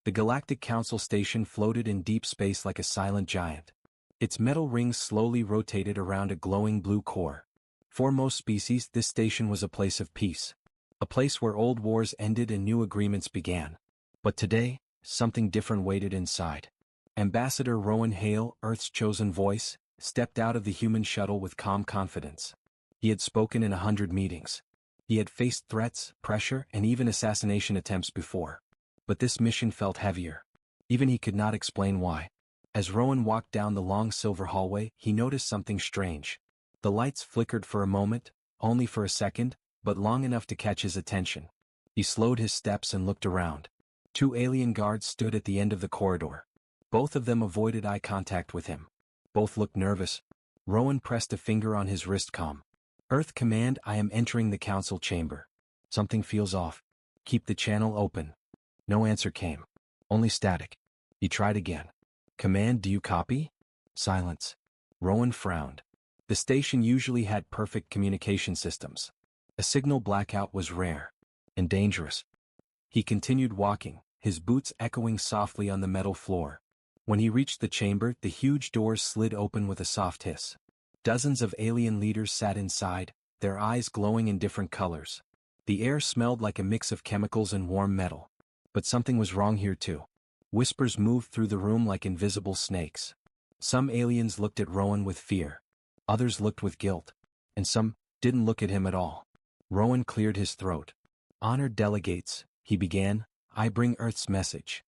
The Galactic Council station floated in deep space like a silent giant. Its metal rings slowly rotated around a glowing blue core. For most species, this station was a place of peace. A place where old wars ended and new agreements began. But today, something different waited inside. Ambassador Rowan Hale, Earth's chosen voice, stepped out of the human shuttle with calm confidence. He had spoken in 100 meetings. He had faced threats, pressure, and even assassination attempts before. But this mission felt heavier. Even he could not explain why. As Rowan walked down the long silver hallway, he noticed something strange. The lights flickered for a moment, only for a second, but long enough to catch his attention. He slowed his steps and looked around. 2 alien guards stood at the end of the corridor. Both of them avoided eye contact with him. Both looked nervous. Rowan pressed a finger on his wrist comm. Earth Command, I am entering the council chamber. Something feels off. Keep the channel open. No answer came. Only static. He tried again. Command, do you copy? Silence. Rowan frowned. The station usually had perfect communication systems. A signal blackout was rare. And dangerous. He continued walking, his boots echoing softly on the metal floor. When he reached the chamber, the huge doors slid open with a soft hiss. Dozens of alien leaders sat inside, their eyes glowing in different colors. The air smelled like a mix of chemicals and warm metal. But something was wrong here too. Whispers moved through the room like invisible snakes. Some aliens looked at Rowan with fear. Others looked with guilt. And some didn't look at him at all. Rowan cleared his throat. Honored delegates, he began, I bring Earth's message.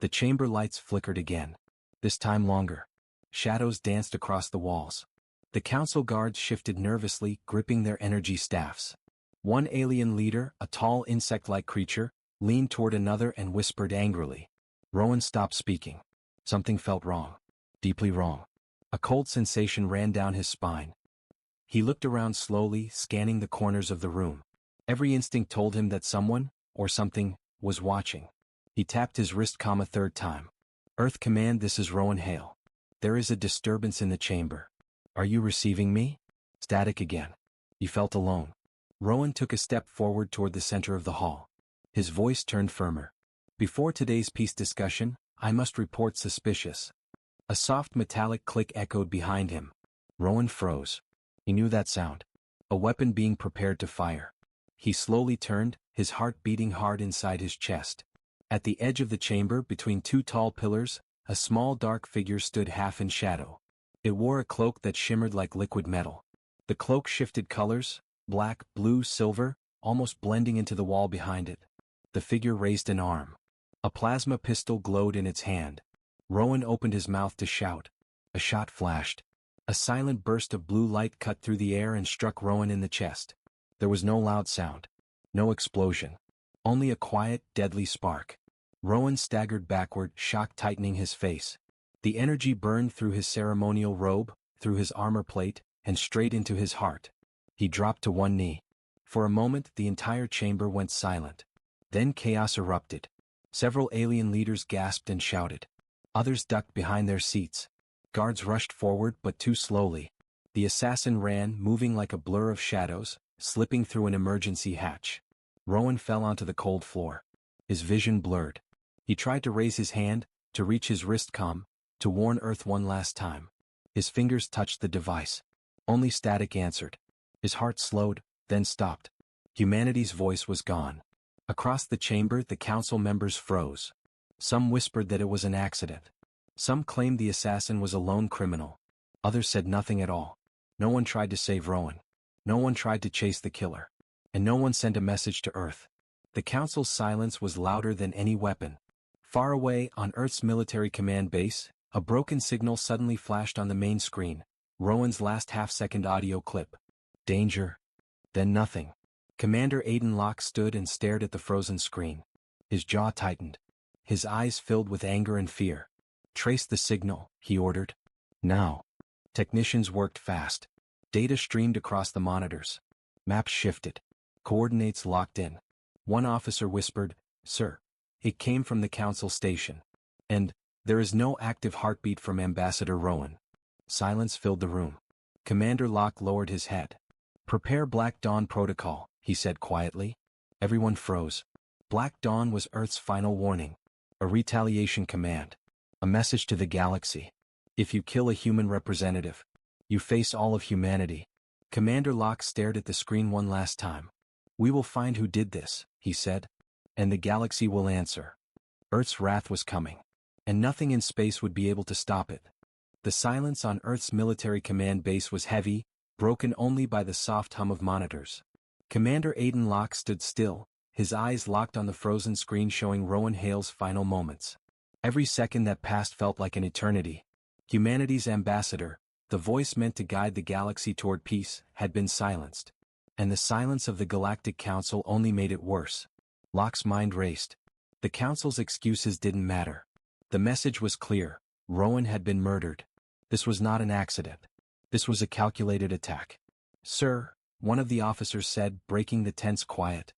The chamber lights flickered again. This time longer. Shadows danced across the walls. The council guards shifted nervously, gripping their energy staffs. One alien leader, a tall insect-like creature, leaned toward another and whispered angrily. Rowan stopped speaking. Something felt wrong. Deeply wrong. A cold sensation ran down his spine. He looked around slowly, scanning the corners of the room. Every instinct told him that someone, or something, was watching. He tapped his wrist comm a third time. Earth Command, this is Rowan Hale. There is a disturbance in the chamber. Are you receiving me? Static again. He felt alone. Rowan took a step forward toward the center of the hall. His voice turned firmer. Before today's peace discussion, I must report suspicious. A soft metallic click echoed behind him. Rowan froze. He knew that sound. A weapon being prepared to fire. He slowly turned, his heart beating hard inside his chest. At the edge of the chamber, between 2 tall pillars, a small dark figure stood half in shadow. It wore a cloak that shimmered like liquid metal. The cloak shifted colors, black, blue, silver, almost blending into the wall behind it. The figure raised an arm. A plasma pistol glowed in its hand. Rowan opened his mouth to shout. A shot flashed. A silent burst of blue light cut through the air and struck Rowan in the chest. There was no loud sound. No explosion. Only a quiet, deadly spark. Rowan staggered backward, shock tightening his face. The energy burned through his ceremonial robe, through his armor plate, and straight into his heart. He dropped to one knee. For a moment, the entire chamber went silent. Then chaos erupted. Several alien leaders gasped and shouted. Others ducked behind their seats. Guards rushed forward, but too slowly. The assassin ran, moving like a blur of shadows, slipping through an emergency hatch. Rowan fell onto the cold floor. His vision blurred. He tried to raise his hand, to reach his wrist comm, to warn Earth one last time. His fingers touched the device. Only static answered. His heart slowed, then stopped. Humanity's voice was gone. Across the chamber, the council members froze. Some whispered that it was an accident. Some claimed the assassin was a lone criminal. Others said nothing at all. No one tried to save Rowan. No one tried to chase the killer. And no one sent a message to Earth. The council's silence was louder than any weapon. Far away, on Earth's military command base, a broken signal suddenly flashed on the main screen. Rowan's last half-second audio clip. Danger. Then nothing. Commander Aiden Locke stood and stared at the frozen screen. His jaw tightened. His eyes filled with anger and fear. Trace the signal, he ordered. Now. Technicians worked fast. Data streamed across the monitors. Maps shifted. Coordinates locked in. One officer whispered, Sir. It came from the council station. And, there is no active heartbeat from Ambassador Rowan. Silence filled the room. Commander Locke lowered his head. Prepare Black Dawn protocol, he said quietly. Everyone froze. Black Dawn was Earth's final warning. A retaliation command. A message to the galaxy. If you kill a human representative, you face all of humanity. Commander Locke stared at the screen one last time. We will find who did this, he said. And the galaxy will answer. Earth's wrath was coming. And nothing in space would be able to stop it. The silence on Earth's military command base was heavy, broken only by the soft hum of monitors. Commander Aiden Locke stood still, his eyes locked on the frozen screen showing Rowan Hale's final moments. Every second that passed felt like an eternity. Humanity's ambassador, the voice meant to guide the galaxy toward peace, had been silenced. And the silence of the Galactic Council only made it worse. Locke's mind raced. The Council's excuses didn't matter. The message was clear. Rowan had been murdered. This was not an accident. This was a calculated attack. Sir, one of the officers said, breaking the tense quiet.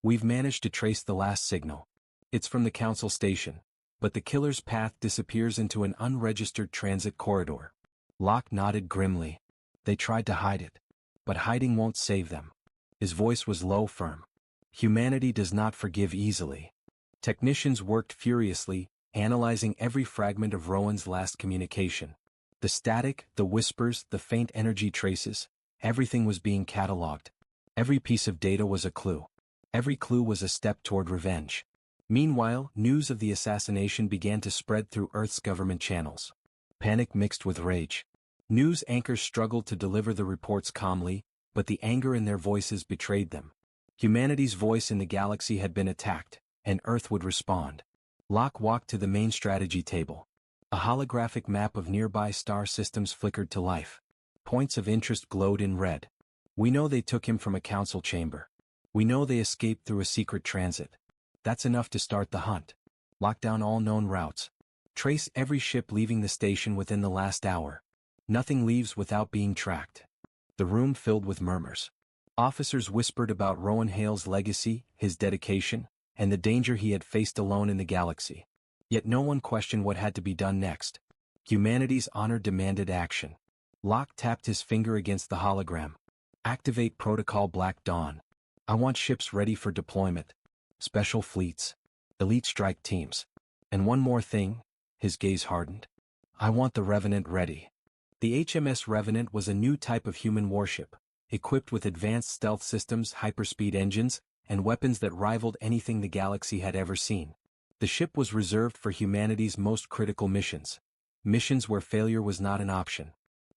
We've managed to trace the last signal. It's from the Council station. But the killer's path disappears into an unregistered transit corridor. Locke nodded grimly. They tried to hide it. But hiding won't save them. His voice was low, firm. Humanity does not forgive easily. Technicians worked furiously, analyzing every fragment of Rowan's last communication. The static, the whispers, the faint energy traces, everything was being catalogued. Every piece of data was a clue. Every clue was a step toward revenge. Meanwhile, news of the assassination began to spread through Earth's government channels. Panic mixed with rage. News anchors struggled to deliver the reports calmly, but the anger in their voices betrayed them. Humanity's voice in the galaxy had been attacked, and Earth would respond. Locke walked to the main strategy table. A holographic map of nearby star systems flickered to life. Points of interest glowed in red. We know they took him from a council chamber. We know they escaped through a secret transit. That's enough to start the hunt. Lock down all known routes. Trace every ship leaving the station within the last hour. Nothing leaves without being tracked. The room filled with murmurs. Officers whispered about Rowan Hale's legacy, his dedication, and the danger he had faced alone in the galaxy. Yet no one questioned what had to be done next. Humanity's honor demanded action. Locke tapped his finger against the hologram. Activate Protocol Black Dawn. I want ships ready for deployment. Special fleets. Elite strike teams. And one more thing, his gaze hardened. I want the Revenant ready. The HMS Revenant was a new type of human warship, equipped with advanced stealth systems, hyperspeed engines, and weapons that rivaled anything the galaxy had ever seen. The ship was reserved for humanity's most critical missions. Missions where failure was not an option.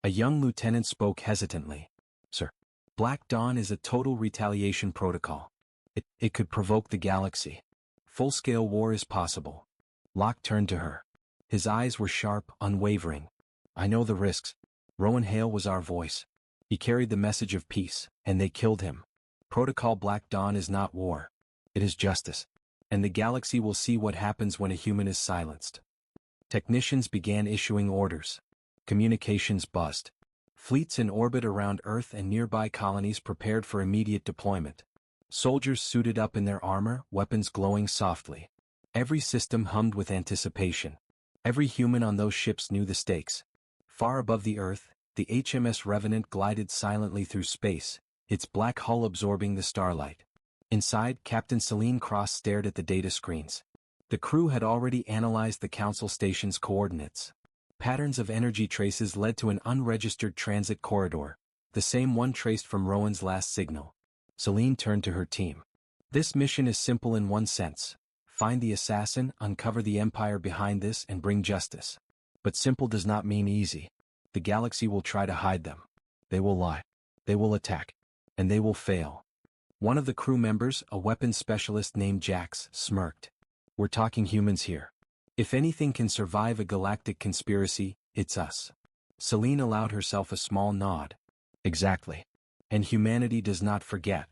A young lieutenant spoke hesitantly. Sir, Black Dawn is a total retaliation protocol. It could provoke the galaxy. Full-scale war is possible. Locke turned to her. His eyes were sharp, unwavering. I know the risks. Rowan Hale was our voice. He carried the message of peace, and they killed him. Protocol Black Dawn is not war. It is justice. And the galaxy will see what happens when a human is silenced. Technicians began issuing orders. Communications buzzed. Fleets in orbit around Earth and nearby colonies prepared for immediate deployment. Soldiers suited up in their armor, weapons glowing softly. Every system hummed with anticipation. Every human on those ships knew the stakes. Far above the Earth, the HMS Revenant glided silently through space, its black hull absorbing the starlight. Inside, Captain Celine Cross stared at the data screens. The crew had already analyzed the Council station's coordinates. Patterns of energy traces led to an unregistered transit corridor, the same one traced from Rowan's last signal. Celine turned to her team. This mission is simple in one sense. Find the assassin, uncover the empire behind this, and bring justice. But simple does not mean easy. The galaxy will try to hide them. They will lie. They will attack. And they will fail. One of the crew members, a weapons specialist named Jax, smirked. We're talking humans here. If anything can survive a galactic conspiracy, it's us. Celine allowed herself a small nod. Exactly. And humanity does not forget.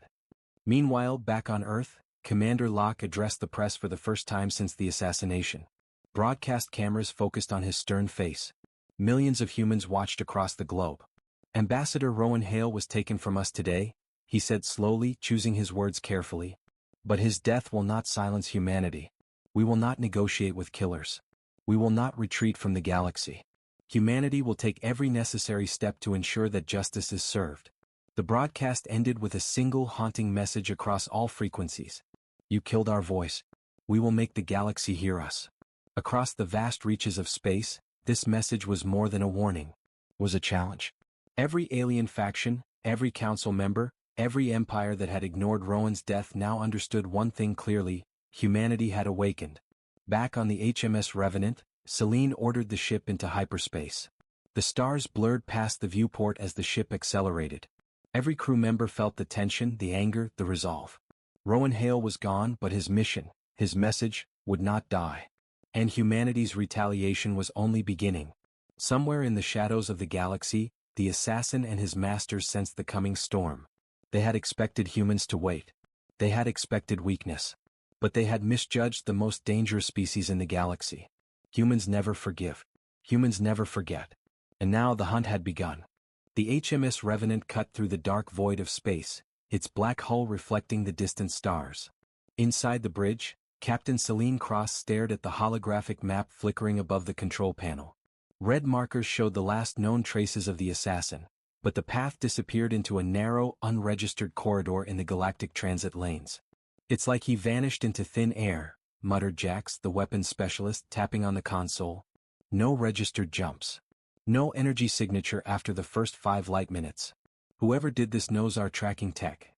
Meanwhile, back on Earth, Commander Locke addressed the press for the first time since the assassination. Broadcast cameras focused on his stern face. Millions of humans watched across the globe. Ambassador Rowan Hale was taken from us today, he said slowly, choosing his words carefully. But his death will not silence humanity. We will not negotiate with killers. We will not retreat from the galaxy. Humanity will take every necessary step to ensure that justice is served. The broadcast ended with a single haunting message across all frequencies. You killed our voice. We will make the galaxy hear us. Across the vast reaches of space, this message was more than a warning. Was a challenge. Every alien faction, every council member, every empire that had ignored Rowan's death now understood one thing clearly: humanity had awakened. Back on the HMS Revenant, Celine ordered the ship into hyperspace. The stars blurred past the viewport as the ship accelerated. Every crew member felt the tension, the anger, the resolve. Rowan Hale was gone, but his mission, his message, would not die. And humanity's retaliation was only beginning. Somewhere in the shadows of the galaxy, the assassin and his masters sensed the coming storm. They had expected humans to wait. They had expected weakness. But they had misjudged the most dangerous species in the galaxy. Humans never forgive. Humans never forget. And now the hunt had begun. The HMS Revenant cut through the dark void of space, its black hull reflecting the distant stars. Inside the bridge, Captain Celine Cross stared at the holographic map flickering above the control panel. Red markers showed the last known traces of the assassin, but the path disappeared into a narrow, unregistered corridor in the galactic transit lanes. "It's like he vanished into thin air," muttered Jax, the weapons specialist, tapping on the console. No registered jumps. No energy signature after the first 5 light minutes. "Whoever did this knows our tracking tech."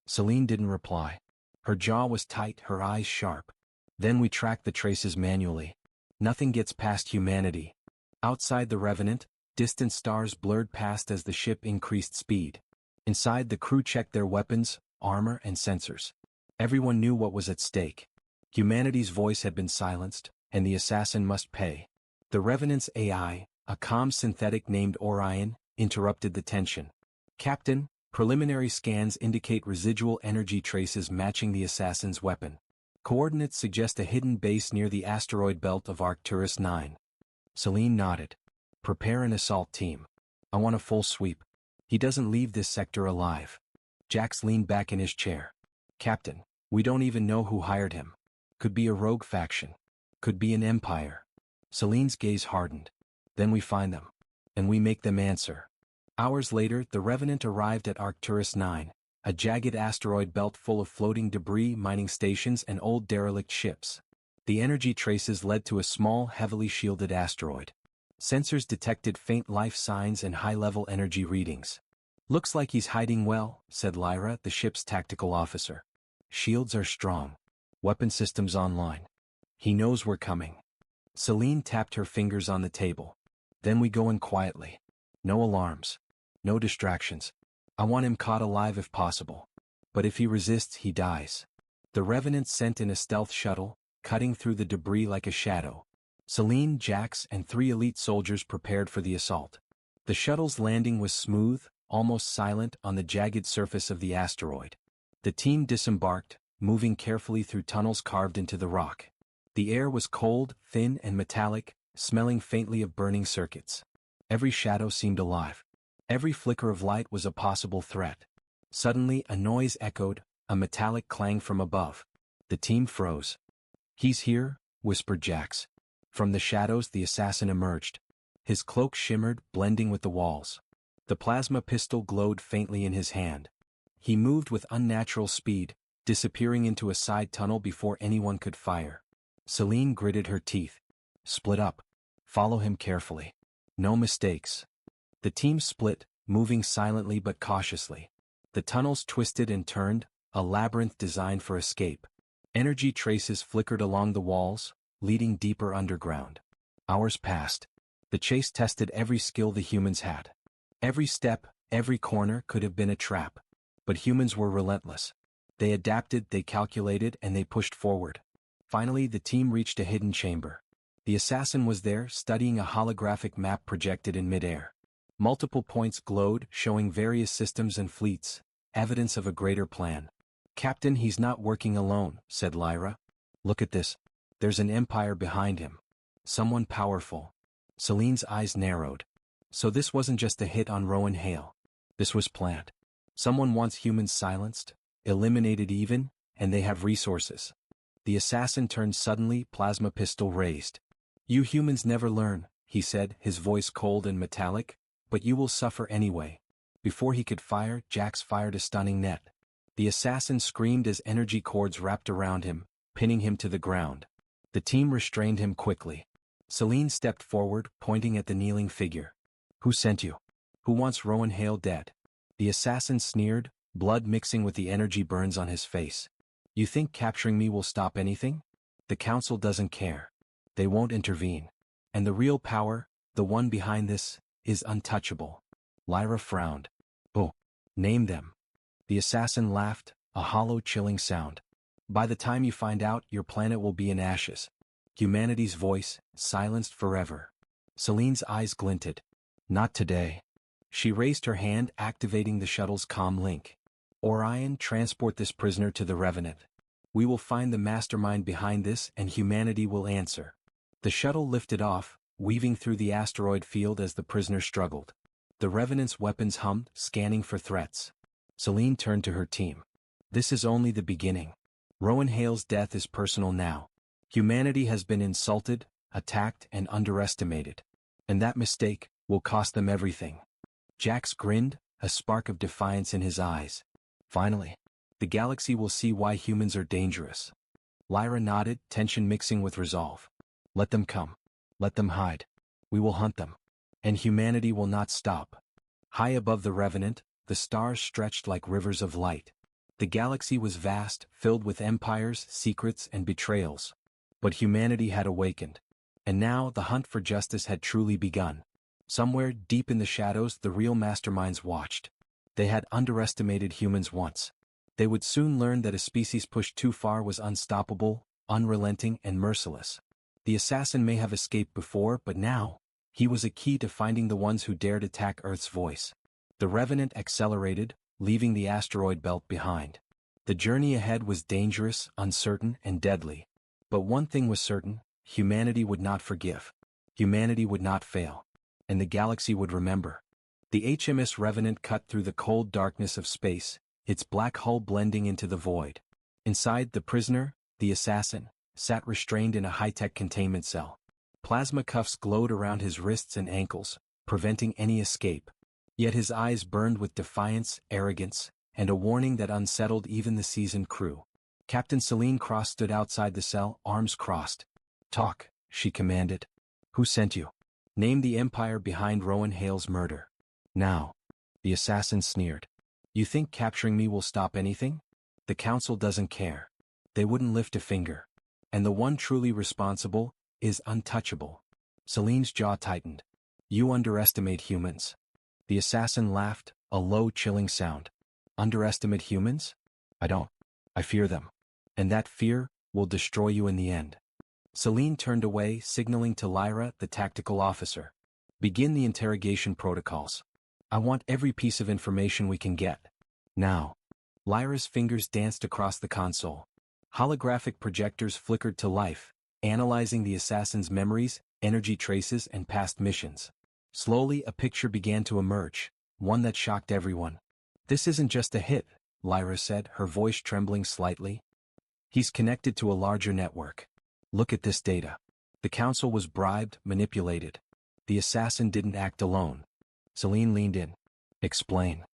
Celine didn't reply. Her jaw was tight, her eyes sharp. "Then we track the traces manually. Nothing gets past humanity." Outside the Revenant, distant stars blurred past as the ship increased speed. Inside, the crew checked their weapons, armor, and sensors. Everyone knew what was at stake. Humanity's voice had been silenced, and the assassin must pay. The Revenant's AI, a calm synthetic named Orion, interrupted the tension. "Captain, preliminary scans indicate residual energy traces matching the assassin's weapon. Coordinates suggest a hidden base near the asteroid belt of Arcturus 9. Celine nodded. "Prepare an assault team. I want a full sweep. He doesn't leave this sector alive." Jax leaned back in his chair. "Captain, we don't even know who hired him. Could be a rogue faction. Could be an empire." Celine's gaze hardened. "Then we find them. And we make them answer." Hours later, the Revenant arrived at Arcturus 9, a jagged asteroid belt full of floating debris, mining stations, and old derelict ships. The energy traces led to a small, heavily shielded asteroid. Sensors detected faint life signs and high-level energy readings. "Looks like he's hiding well," said Lyra, the ship's tactical officer. "Shields are strong. Weapon systems online. He knows we're coming." Celine tapped her fingers on the table. "Then we go in quietly. No alarms. No distractions. I want him caught alive if possible. But if he resists, he dies." The Revenant sent in a stealth shuttle, cutting through the debris like a shadow. Celine, Jax, and 3 elite soldiers prepared for the assault. The shuttle's landing was smooth, almost silent on the jagged surface of the asteroid. The team disembarked, moving carefully through tunnels carved into the rock. The air was cold, thin, and metallic, smelling faintly of burning circuits. Every shadow seemed alive. Every flicker of light was a possible threat. Suddenly, a noise echoed, a metallic clang from above. The team froze. "He's here," whispered Jax. From the shadows, the assassin emerged. His cloak shimmered, blending with the walls. The plasma pistol glowed faintly in his hand. He moved with unnatural speed, disappearing into a side tunnel before anyone could fire. Celine gritted her teeth. "Split up. Follow him carefully. No mistakes." The team split, moving silently but cautiously. The tunnels twisted and turned, a labyrinth designed for escape. Energy traces flickered along the walls, leading deeper underground. Hours passed. The chase tested every skill the humans had. Every step, every corner could have been a trap. But humans were relentless. They adapted, they calculated, and they pushed forward. Finally, the team reached a hidden chamber. The assassin was there, studying a holographic map projected in midair. Multiple points glowed, showing various systems and fleets, evidence of a greater plan. "Captain, he's not working alone," said Lyra. "Look at this. There's an empire behind him. Someone powerful." Celine's eyes narrowed. So this wasn't just a hit on Rowan Hale. This was planned. Someone wants humans silenced, eliminated even, and they have resources. The assassin turned suddenly, plasma pistol raised. "You humans never learn," he said, his voice cold and metallic, "but you will suffer anyway." Before he could fire, Jax fired a stunning net. The assassin screamed as energy cords wrapped around him, pinning him to the ground. The team restrained him quickly. Celine stepped forward, pointing at the kneeling figure. Who sent you? Who wants Rowan Hale dead? The assassin sneered, blood mixing with the energy burns on his face. You think capturing me will stop anything? The council doesn't care. They won't intervene. And the real power, the one behind this, is untouchable. Lyra frowned. Oh, name them. The assassin laughed, a hollow chilling sound. By the time you find out, your planet will be in ashes. Humanity's voice, silenced forever. Celine's eyes glinted. Not today. She raised her hand, activating the shuttle's comm link. Orion, transport this prisoner to the Revenant. We will find the mastermind behind this and humanity will answer. The shuttle lifted off, weaving through the asteroid field as the prisoner struggled. The Revenant's weapons hummed, scanning for threats. Celine turned to her team. This is only the beginning. Rowan Hale's death is personal now. Humanity has been insulted, attacked, and underestimated. And that mistake will cost them everything. Jax grinned, a spark of defiance in his eyes. Finally, the galaxy will see why humans are dangerous. Lyra nodded, tension mixing with resolve. Let them come. Let them hide. We will hunt them. And humanity will not stop. High above the Revenant, the stars stretched like rivers of light. The galaxy was vast, filled with empires, secrets, and betrayals. But humanity had awakened. And now the hunt for justice had truly begun. Somewhere deep in the shadows, the real masterminds watched. They had underestimated humans once. They would soon learn that a species pushed too far was unstoppable, unrelenting, and merciless. The assassin may have escaped before, but now, he was a key to finding the ones who dared attack Earth's voice. The Revenant accelerated, leaving the asteroid belt behind. The journey ahead was dangerous, uncertain, and deadly. But one thing was certain: humanity would not forgive. Humanity would not fail. And the galaxy would remember. The HMS Revenant cut through the cold darkness of space, its black hull blending into the void. Inside, the prisoner, the assassin, sat restrained in a high-tech containment cell. Plasma cuffs glowed around his wrists and ankles, preventing any escape. Yet his eyes burned with defiance, arrogance, and a warning that unsettled even the seasoned crew. Captain Celine Cross stood outside the cell, arms crossed. Talk, she commanded. Who sent you? Name the empire behind Rowan Hale's murder. Now. The assassin sneered. You think capturing me will stop anything? The council doesn't care. They wouldn't lift a finger. And the one truly responsible is untouchable. Celine's jaw tightened. You underestimate humans. The assassin laughed, a low, chilling sound. Underestimate humans? I don't. I fear them. And that fear will destroy you in the end. Celine turned away, signaling to Lyra, the tactical officer. Begin the interrogation protocols. I want every piece of information we can get. Now. Lyra's fingers danced across the console. Holographic projectors flickered to life, analyzing the assassin's memories, energy traces, and past missions. Slowly, a picture began to emerge, one that shocked everyone. This isn't just a hit, Lyra said, her voice trembling slightly. He's connected to a larger network. Look at this data. The council was bribed, manipulated. The assassin didn't act alone. Celine leaned in. Explain.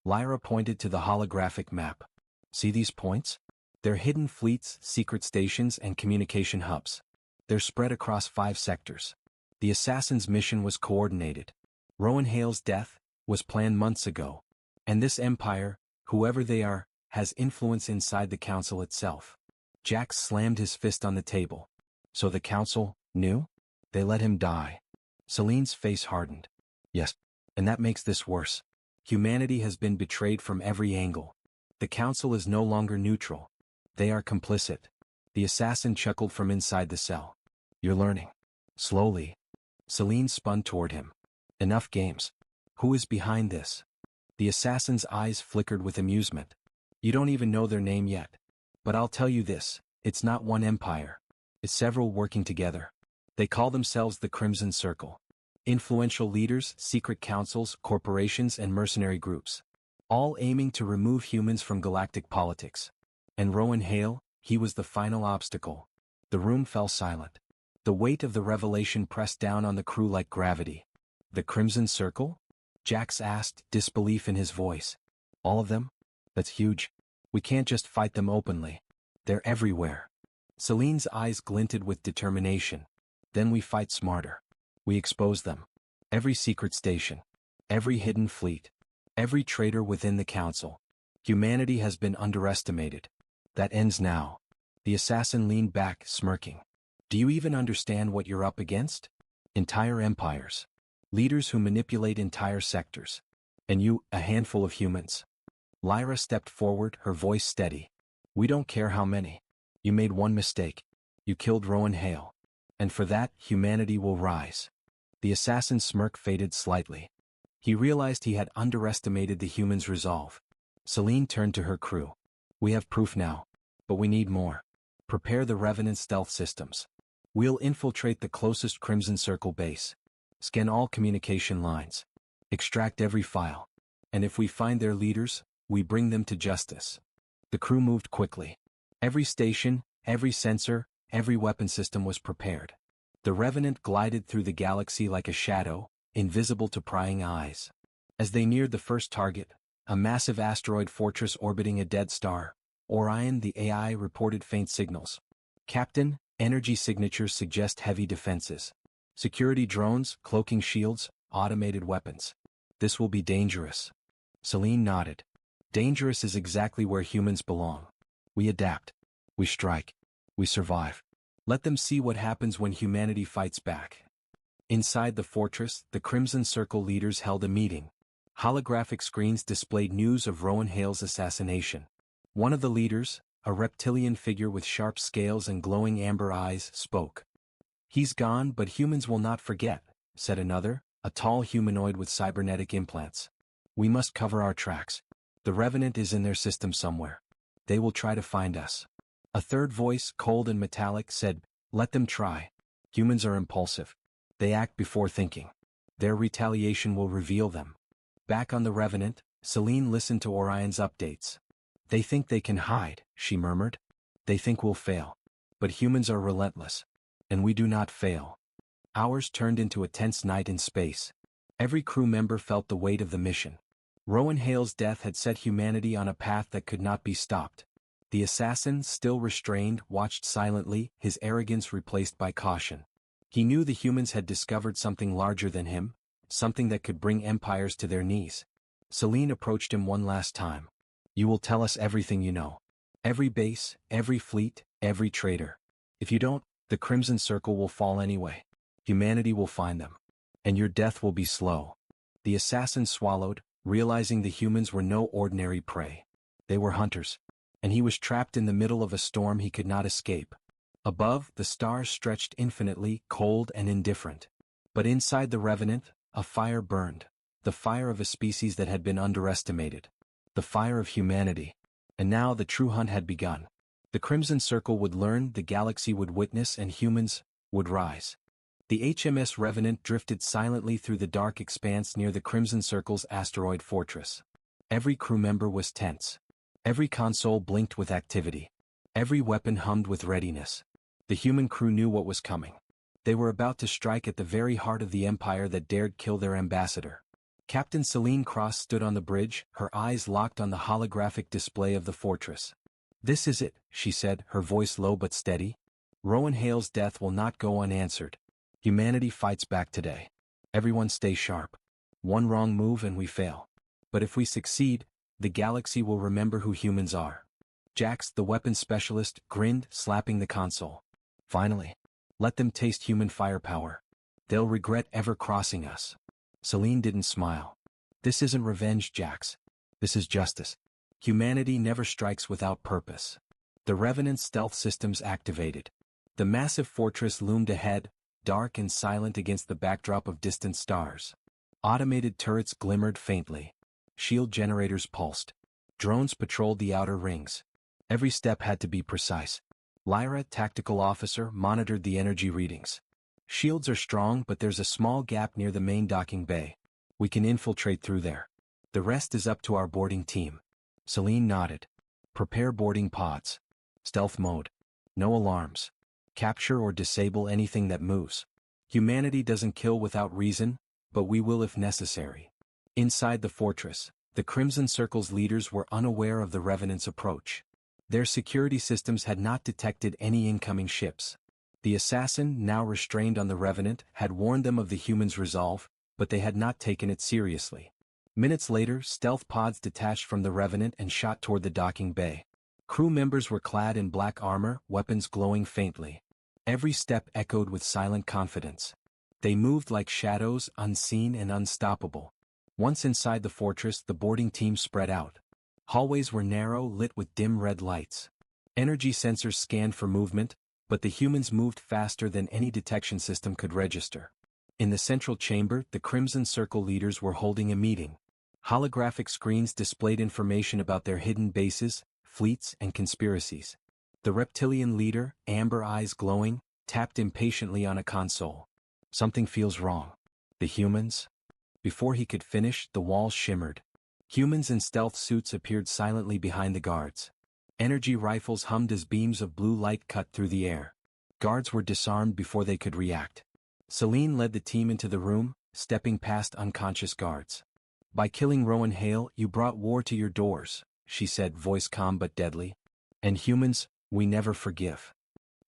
Lyra pointed to the holographic map. See these points? They're hidden fleets, secret stations, and communication hubs. They're spread across 5 sectors. The assassin's mission was coordinated. Rowan Hale's death was planned months ago. And this empire, whoever they are, has influence inside the council itself. Jax slammed his fist on the table. So the council knew? They let him die. Celine's face hardened. Yes, and that makes this worse. Humanity has been betrayed from every angle. The council is no longer neutral. They are complicit. The assassin chuckled from inside the cell. You're learning. Slowly. Celine spun toward him. Enough games. Who is behind this? The assassin's eyes flickered with amusement. You don't even know their name yet. But I'll tell you this, it's not one empire. It's several working together. They call themselves the Crimson Circle. Influential leaders, secret councils, corporations, and mercenary groups. All aiming to remove humans from galactic politics. And Rowan Hale, he was the final obstacle. The room fell silent. The weight of the revelation pressed down on the crew like gravity. The Crimson Circle? Jax asked, disbelief in his voice. All of them? That's huge. We can't just fight them openly. They're everywhere. Celine's eyes glinted with determination. Then we fight smarter. We expose them. Every secret station. Every hidden fleet. Every traitor within the council. Humanity has been underestimated. That ends now. The assassin leaned back, smirking. Do you even understand what you're up against? Entire empires. Leaders who manipulate entire sectors. And you, a handful of humans. Lyra stepped forward, her voice steady. We don't care how many. You made one mistake. You killed Rowan Hale. And for that, humanity will rise. The assassin's smirk faded slightly. He realized he had underestimated the humans' resolve. Celine turned to her crew. We have proof now. But we need more. Prepare the Revenant stealth systems. We'll infiltrate the closest Crimson Circle base. Scan all communication lines. Extract every file. And if we find their leaders, we bring them to justice. The crew moved quickly. Every station, every sensor, every weapon system was prepared. The Revenant glided through the galaxy like a shadow, invisible to prying eyes. As they neared the first target, a massive asteroid fortress orbiting a dead star, Orion, the AI reported faint signals. Captain, energy signatures suggest heavy defenses. Security drones, cloaking shields, automated weapons. This will be dangerous. Celine nodded. Dangerous is exactly where humans belong. We adapt. We strike. We survive. Let them see what happens when humanity fights back. Inside the fortress, the Crimson Circle leaders held a meeting. Holographic screens displayed news of Rowan Hale's assassination. One of the leaders, a reptilian figure with sharp scales and glowing amber eyes, spoke. He's gone, but humans will not forget, said another, a tall humanoid with cybernetic implants. We must cover our tracks. The Revenant is in their system somewhere. They will try to find us. A third voice, cold and metallic, said, let them try. Humans are impulsive. They act before thinking. Their retaliation will reveal them. Back on the Revenant, Celine listened to Orion's updates. They think they can hide, she murmured. They think we'll fail. But humans are relentless. And we do not fail. Hours turned into a tense night in space. Every crew member felt the weight of the mission. Rowan Hale's death had set humanity on a path that could not be stopped. The assassin, still restrained, watched silently, his arrogance replaced by caution. He knew the humans had discovered something larger than him, something that could bring empires to their knees. Celine approached him one last time. You will tell us everything you know. Every base, every fleet, every traitor. If you don't, the Crimson Circle will fall anyway. Humanity will find them. And your death will be slow. The assassin swallowed, realizing the humans were no ordinary prey. They were hunters. And he was trapped in the middle of a storm he could not escape. Above, the stars stretched infinitely, cold and indifferent. But inside the Revenant, a fire burned. The fire of a species that had been underestimated. The fire of humanity. And now the true hunt had begun. The Crimson Circle would learn, the galaxy would witness, and humans would rise. The HMS Revenant drifted silently through the dark expanse near the Crimson Circle's asteroid fortress. Every crew member was tense. Every console blinked with activity. Every weapon hummed with readiness. The human crew knew what was coming. They were about to strike at the very heart of the empire that dared kill their ambassador. Captain Celine Cross stood on the bridge, her eyes locked on the holographic display of the fortress. This is it, she said, her voice low but steady. Rowan Hale's death will not go unanswered. Humanity fights back today. Everyone stay sharp. One wrong move and we fail. But if we succeed, the galaxy will remember who humans are. Jax, the weapons specialist, grinned, slapping the console. Finally. Let them taste human firepower. They'll regret ever crossing us. Celine didn't smile. This isn't revenge, Jax. This is justice. Humanity never strikes without purpose. The Revenant stealth systems activated. The massive fortress loomed ahead, dark and silent against the backdrop of distant stars. Automated turrets glimmered faintly. Shield generators pulsed. Drones patrolled the outer rings. Every step had to be precise. Lyra, tactical officer, monitored the energy readings. Shields are strong, but there's a small gap near the main docking bay. We can infiltrate through there. The rest is up to our boarding team. Celine nodded. Prepare boarding pods. Stealth mode. No alarms. Capture or disable anything that moves. Humanity doesn't kill without reason, but we will if necessary. Inside the fortress, the Crimson Circle's leaders were unaware of the Revenant's approach. Their security systems had not detected any incoming ships. The assassin, now restrained on the Revenant, had warned them of the humans' resolve, but they had not taken it seriously. Minutes later, stealth pods detached from the Revenant and shot toward the docking bay. Crew members were clad in black armor, weapons glowing faintly. Every step echoed with silent confidence. They moved like shadows, unseen and unstoppable. Once inside the fortress, the boarding team spread out. Hallways were narrow, lit with dim red lights. Energy sensors scanned for movement, but the humans moved faster than any detection system could register. In the central chamber, the Crimson Circle leaders were holding a meeting. Holographic screens displayed information about their hidden bases, fleets, and conspiracies. The reptilian leader, amber eyes glowing, tapped impatiently on a console. Something feels wrong. The humans? Before he could finish, the walls shimmered. Humans in stealth suits appeared silently behind the guards. Energy rifles hummed as beams of blue light cut through the air. Guards were disarmed before they could react. Celine led the team into the room, stepping past unconscious guards. "By killing Rowan Hale, you brought war to your doors," she said, voice calm but deadly. "And humans, we never forgive."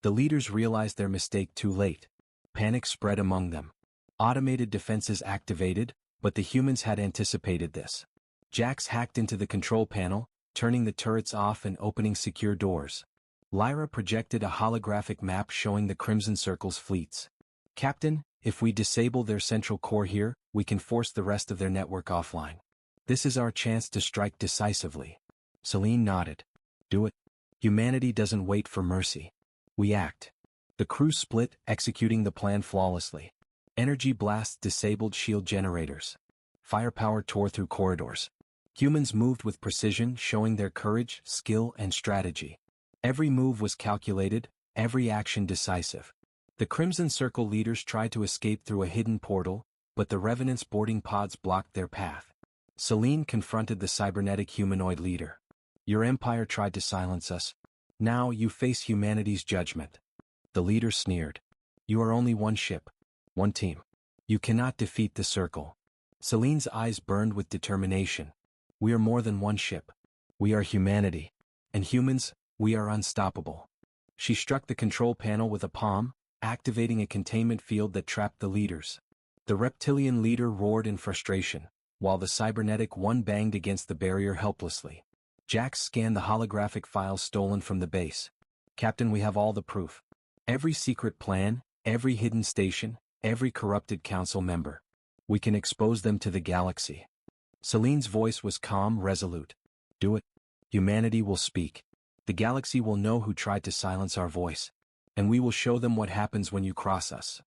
The leaders realized their mistake too late. Panic spread among them. Automated defenses activated, but the humans had anticipated this. Jax hacked into the control panel, turning the turrets off and opening secure doors. Lyra projected a holographic map showing the Crimson Circle's fleets. "Captain, if we disable their central core here, we can force the rest of their network offline. This is our chance to strike decisively." Celine nodded. "Do it. Humanity doesn't wait for mercy. We act." The crew split, executing the plan flawlessly. Energy blasts disabled shield generators. Firepower tore through corridors. Humans moved with precision, showing their courage, skill, and strategy. Every move was calculated, every action decisive. The Crimson Circle leaders tried to escape through a hidden portal, but the Revenant's boarding pods blocked their path. Celine confronted the cybernetic humanoid leader. "Your empire tried to silence us. Now you face humanity's judgment." The leader sneered. "You are only one ship. One team. You cannot defeat the Circle." Celine's eyes burned with determination. "We are more than one ship. We are humanity. And humans, we are unstoppable." She struck the control panel with a palm, activating a containment field that trapped the leaders. The reptilian leader roared in frustration, while the cybernetic one banged against the barrier helplessly. Jax scanned the holographic files stolen from the base. "Captain, we have all the proof. Every secret plan, every hidden station, every corrupted council member. We can expose them to the galaxy." Celine's voice was calm, resolute. "Do it. Humanity will speak. The galaxy will know who tried to silence our voice. And we will show them what happens when you cross us."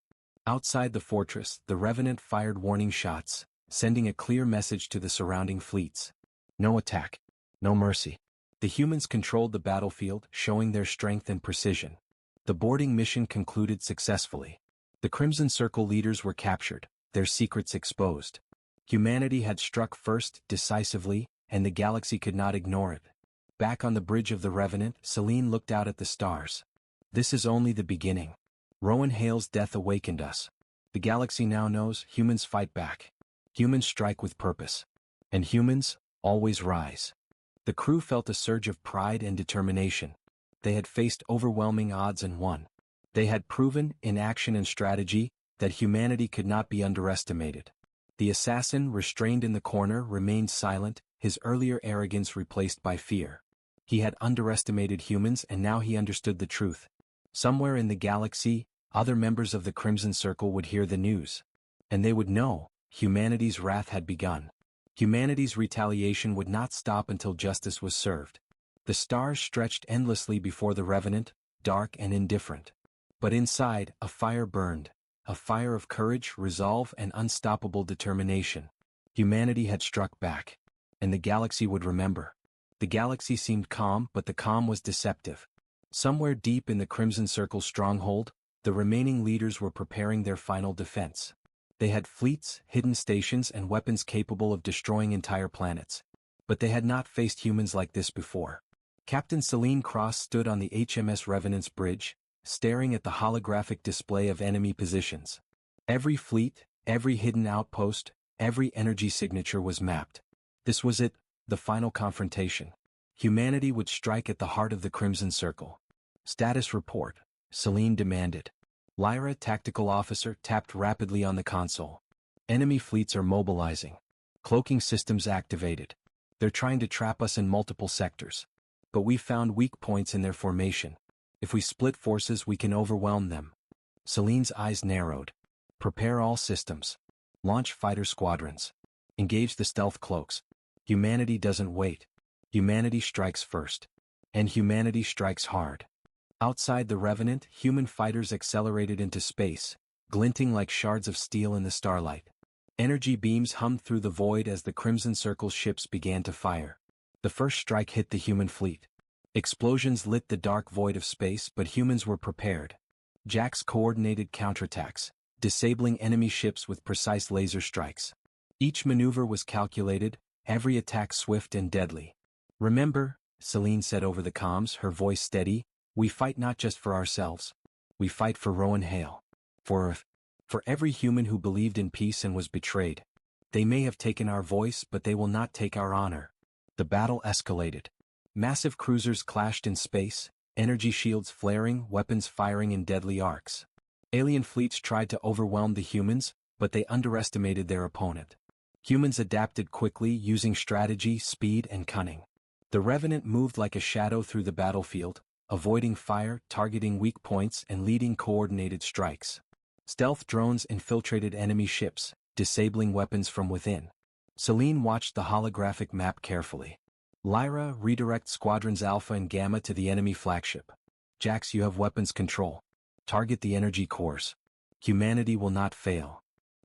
Outside the fortress, the Revenant fired warning shots, sending a clear message to the surrounding fleets. No attack. No mercy. The humans controlled the battlefield, showing their strength and precision. The boarding mission concluded successfully. The Crimson Circle leaders were captured, their secrets exposed. Humanity had struck first, decisively, and the galaxy could not ignore it. Back on the bridge of the Revenant, Celine looked out at the stars. "This is only the beginning. Rowan Hale's death awakened us. The galaxy now knows humans fight back. Humans strike with purpose. And humans always rise." The crew felt a surge of pride and determination. They had faced overwhelming odds and won. They had proven, in action and strategy, that humanity could not be underestimated. The assassin, restrained in the corner, remained silent, his earlier arrogance replaced by fear. He had underestimated humans and now he understood the truth. Somewhere in the galaxy, other members of the Crimson Circle would hear the news. And they would know, humanity's wrath had begun. Humanity's retaliation would not stop until justice was served. The stars stretched endlessly before the Revenant, dark and indifferent. But inside, a fire burned, a fire of courage, resolve, and unstoppable determination. Humanity had struck back. And the galaxy would remember. The galaxy seemed calm, but the calm was deceptive. Somewhere deep in the Crimson Circle's stronghold, the remaining leaders were preparing their final defense. They had fleets, hidden stations, and weapons capable of destroying entire planets. But they had not faced humans like this before. Captain Celine Cross stood on the HMS Revenant's bridge, staring at the holographic display of enemy positions. Every fleet, every hidden outpost, every energy signature was mapped. This was it, the final confrontation. Humanity would strike at the heart of the Crimson Circle. Status report, Celine demanded. Lyra, tactical officer, tapped rapidly on the console. Enemy fleets are mobilizing. Cloaking systems activated. They're trying to trap us in multiple sectors. But we found weak points in their formation. If we split forces, we can overwhelm them. Celine's eyes narrowed. Prepare all systems. Launch fighter squadrons. Engage the stealth cloaks. Humanity doesn't wait. Humanity strikes first. And humanity strikes hard. Outside the Revenant, human fighters accelerated into space, glinting like shards of steel in the starlight. Energy beams hummed through the void as the Crimson Circle's ships began to fire. The first strike hit the human fleet. Explosions lit the dark void of space, but humans were prepared. Jax coordinated counterattacks, disabling enemy ships with precise laser strikes. Each maneuver was calculated, every attack swift and deadly. Remember, Celine said over the comms, her voice steady, we fight not just for ourselves. We fight for Rowan Hale. For Earth. For every human who believed in peace and was betrayed. They may have taken our voice, but they will not take our honor. The battle escalated. Massive cruisers clashed in space, energy shields flaring, weapons firing in deadly arcs. Alien fleets tried to overwhelm the humans, but they underestimated their opponent. Humans adapted quickly, using strategy, speed, and cunning. The Revenant moved like a shadow through the battlefield, avoiding fire, targeting weak points, and leading coordinated strikes. Stealth drones infiltrated enemy ships, disabling weapons from within. Celine watched the holographic map carefully. Lyra, redirect squadrons Alpha and Gamma to the enemy flagship. Jax, you have weapons control. Target the energy cores. Humanity will not fail.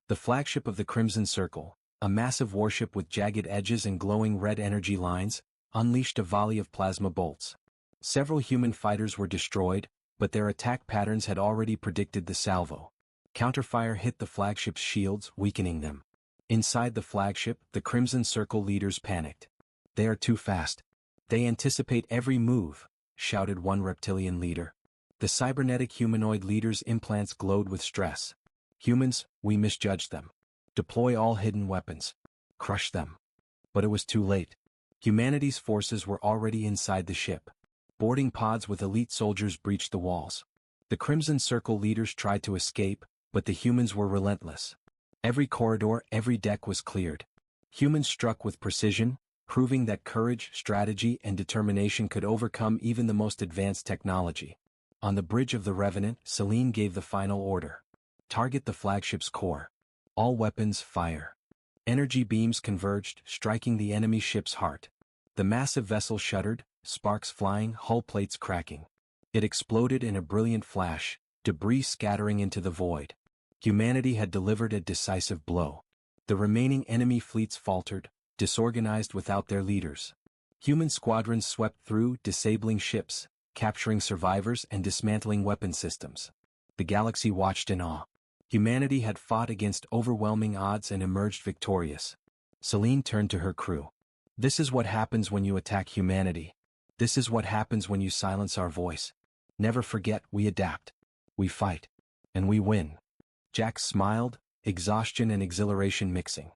The flagship of the Crimson Circle, a massive warship with jagged edges and glowing red energy lines, unleashed a volley of plasma bolts. Several human fighters were destroyed, but their attack patterns had already predicted the salvo. Counterfire hit the flagship's shields, weakening them. Inside the flagship, the Crimson Circle leaders panicked. They are too fast. They anticipate every move, shouted one reptilian leader. The cybernetic humanoid leader's implants glowed with stress. Humans, we misjudged them. Deploy all hidden weapons. Crush them. But it was too late. Humanity's forces were already inside the ship. Boarding pods with elite soldiers breached the walls. The Crimson Circle leaders tried to escape, but the humans were relentless. Every corridor, every deck was cleared. Humans struck with precision, proving that courage, strategy, and determination could overcome even the most advanced technology. On the bridge of the Revenant, Celine gave the final order. Target the flagship's core. All weapons fire. Energy beams converged, striking the enemy ship's heart. The massive vessel shuddered, sparks flying, hull plates cracking. It exploded in a brilliant flash, debris scattering into the void. Humanity had delivered a decisive blow. The remaining enemy fleets faltered, disorganized without their leaders. Human squadrons swept through, disabling ships, capturing survivors and dismantling weapon systems. The galaxy watched in awe. Humanity had fought against overwhelming odds and emerged victorious. Celine turned to her crew. This is what happens when you attack humanity. This is what happens when you silence our voice. Never forget, we adapt. We fight. And we win. Jax smiled, exhaustion and exhilaration mixing.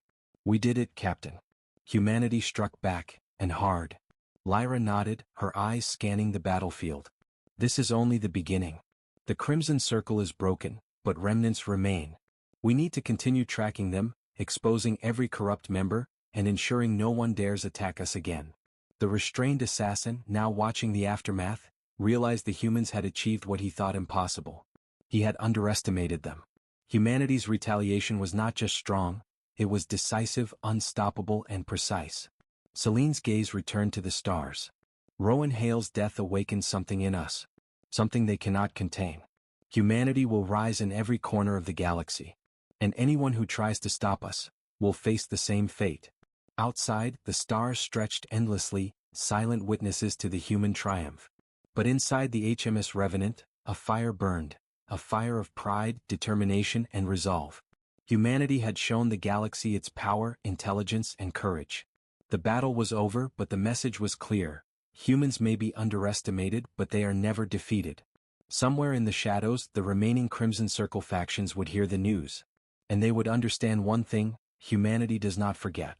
We did it, Captain. Humanity struck back, and hard. Lyra nodded, her eyes scanning the battlefield. This is only the beginning. The Crimson Circle is broken, but remnants remain. We need to continue tracking them, exposing every corrupt member, and ensuring no one dares attack us again. The restrained assassin, now watching the aftermath, realized the humans had achieved what he thought impossible. He had underestimated them. Humanity's retaliation was not just strong, it was decisive, unstoppable, and precise. Celine's gaze returned to the stars. Rowan Hale's death awakened something in us. Something they cannot contain. Humanity will rise in every corner of the galaxy. And anyone who tries to stop us will face the same fate. Outside, the stars stretched endlessly, silent witnesses to the human triumph. But inside the HMS Revenant, a fire burned, a fire of pride, determination, and resolve. Humanity had shown the galaxy its power, intelligence, and courage. The battle was over, but the message was clear. Humans may be underestimated, but they are never defeated. Somewhere in the shadows, the remaining Crimson Circle factions would hear the news. And they would understand one thing: humanity does not forget.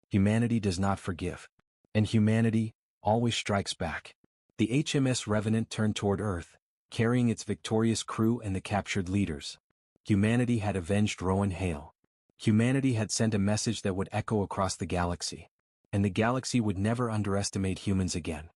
Humanity does not forgive. And humanity always strikes back. The HMS Revenant turned toward Earth, carrying its victorious crew and the captured leaders. Humanity had avenged Rowan Hale. Humanity had sent a message that would echo across the galaxy. And the galaxy would never underestimate humans again.